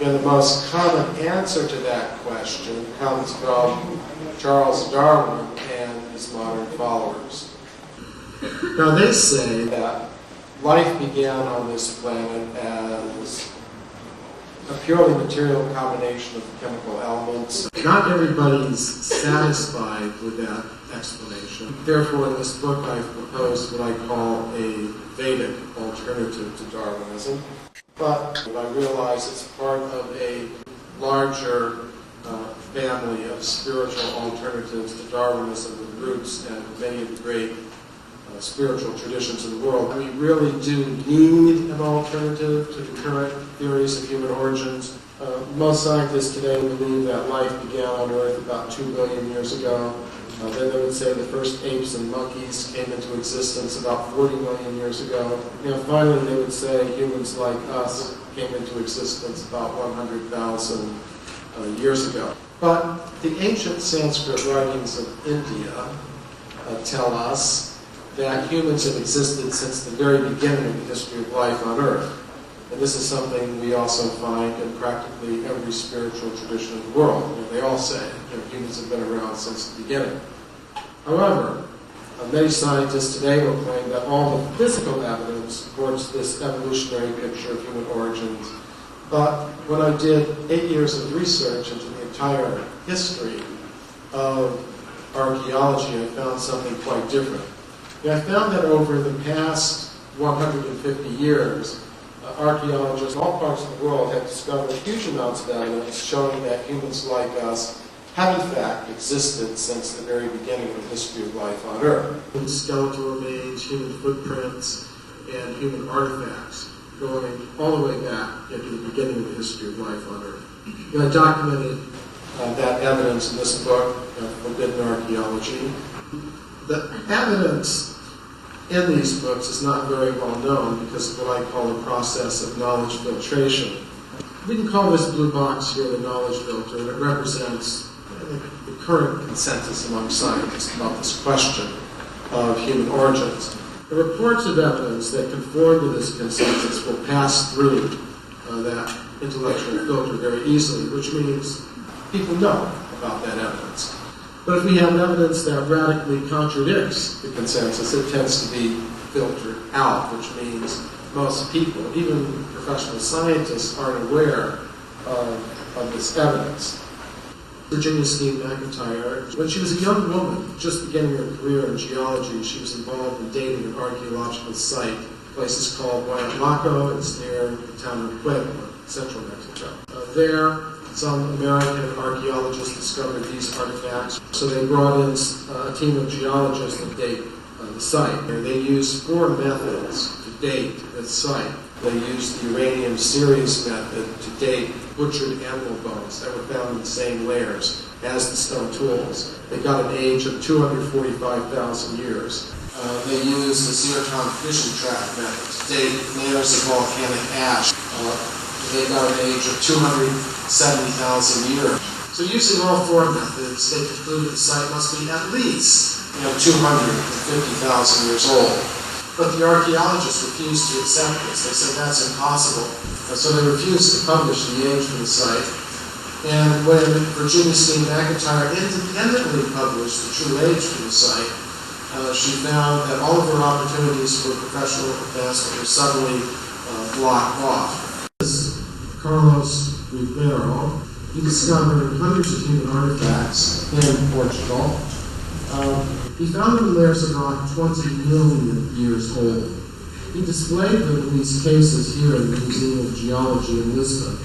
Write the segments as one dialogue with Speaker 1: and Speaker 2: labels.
Speaker 1: And the most common answer to that question comes from Charles Darwin and his modern followers. Now they say that life began on this planet as a purely material combination of chemical elements. Not everybody's satisfied with that explanation. Therefore, in this book, I've proposed what I call a Vedic alternative to Darwinism. But I realize it's part of a larger family of spiritual alternatives to Darwinism with roots and many of the great spiritual traditions in the world. We really do need an alternative to the current theories of human origins. Most scientists today believe that life began on Earth about 2 billion years ago. Then they would say the first apes and monkeys came into existence about 40 million years ago. Finally, they would say humans like us came into existence about 100,000 years ago. But the ancient Sanskrit writings of India tell us that humans have existed since the very beginning of the history of life on Earth. And this is something we also find in practically every spiritual tradition in the world. They all say humans have been around since the beginning. However, many scientists today will claim that all the physical evidence supports this evolutionary picture of human origins. But when I did 8 years of research into the entire history of archaeology, I found something quite different. I found that over the past 150 years, archaeologists in all parts of the world have discovered huge amounts of evidence showing that humans like us have in fact existed since the very beginning of the history of life on Earth. Skeletal remains, human footprints, and human artifacts going all the way back into the beginning of the history of life on Earth. I documented that evidence in this book, Forbidden Archaeology. The evidence in these books is not very well known because of what I call the process of knowledge filtration. We can call this blue box here the knowledge filter, and it represents the current consensus among scientists about this question of human origins. The reports of evidence that conform to this consensus will pass through that intellectual filter very easily, which means people know about that evidence. But if we have evidence that radically contradicts the consensus, it tends to be filtered out, which means most people, even professional scientists, aren't aware of this evidence. Virginia Steen McIntyre, when she was a young woman, just beginning her career in geology, she was involved in dating an archaeological site. The place is called Huayatlaco. It's near the town of Puebla, central Mexico. There, some American archaeologists discovered these artifacts, so they brought in a team of geologists to date the site. They used 4 methods to date this site. They used the uranium series method to date butchered animal bones that were found in the same layers as the stone tools. They got an age of 245,000 years. They used the zircon fission trap method to date layers of volcanic ash. They got an age of 270,000 years. So using all 4 methods, they concluded the site must be at least 250,000 years old. But the archaeologists refused to accept this. They said that's impossible. So they refused to publish the age for the site. And when Virginia Steen McIntyre independently published the true age for the site, she found that all of her opportunities for professional advancement were suddenly blocked off. Carlos Ribeiro, he discovered hundreds of human artifacts in Portugal. He found them in layers of rock 20 million years old. He displayed them in these cases here in the Museum of Geology in Lisbon.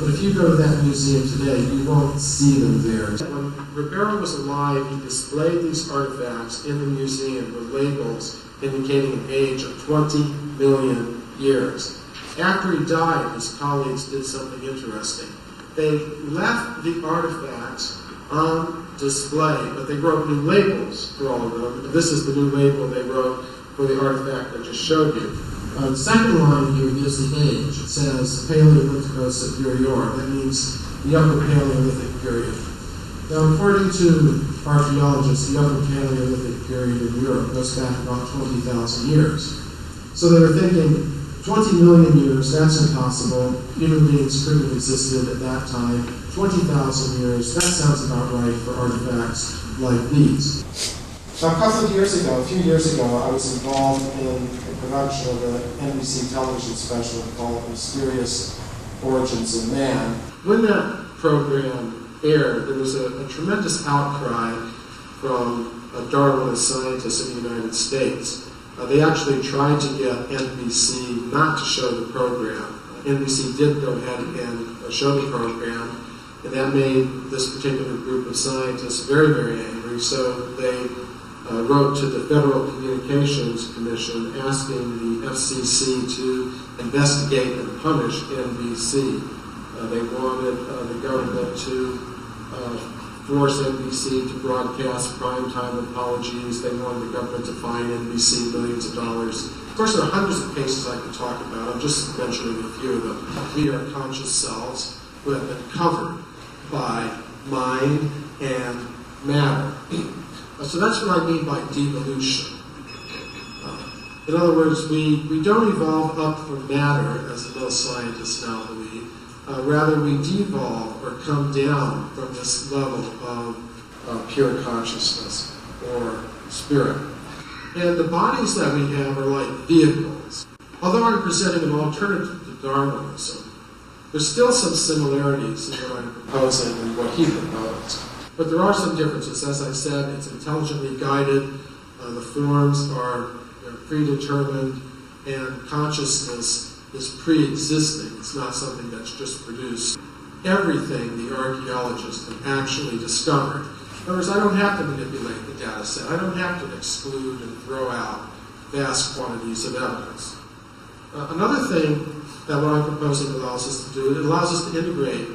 Speaker 1: But if you go to that museum today, you won't see them there. When Ribeiro was alive, he displayed these artifacts in the museum with labels indicating an age of 20 million years. After he died, his colleagues did something interesting. They left the artifacts on display, but they wrote new labels for all of them. This is the new label they wrote for the artifact I just showed you. The second line here gives the age. It says Paleolithico Superior. That means the Upper Paleolithic period. Now, according to archaeologists, the Upper Paleolithic period in Europe goes back about 20,000 years. So they were thinking,
Speaker 2: 20 million years, that's impossible. Human beings couldn't have existed at that time. 20,000 years, that sounds about right for artifacts like these. Now, a few years ago, I was involved in the production of an NBC television special called Mysterious Origins of Man. When that program aired, there was a tremendous outcry from Darwinist scientists in the United States. They actually tried to get NBC not to show the program. NBC did go ahead and show the program, and that made this particular group of scientists very, very angry. So they wrote to the Federal Communications Commission asking the FCC to investigate and punish NBC. They wanted the government to force NBC to broadcast primetime apologies. They wanted the government to fine NBC millions of dollars. Of course, there are hundreds of cases I could talk about. I'm just mentioning a few of them. We are conscious selves who have been covered by mind and matter. So that's what I mean by devolution. In other words, we don't evolve up from matter, as most scientists now believe. Rather, we devolve or come down from this level of pure consciousness or spirit. And the bodies that we have are like vehicles. Although I'm presenting an alternative to Darwinism, there's still some similarities in what I'm proposing and what he proposed. But there are some differences. As I said, it's intelligently guided, the forms are predetermined, and consciousness is pre-existing. It's not something that's just produced. Everything the archaeologists have actually discovered. In other words, I don't have to manipulate the data set. I don't have to exclude and throw out vast quantities of evidence. Another thing that what I'm proposing allows us to do, it allows us to integrate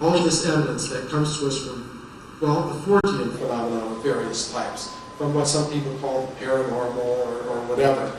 Speaker 2: all of this evidence that comes to us from, well, the Fortean phenomenon of various types, from what some people call paranormal or whatever.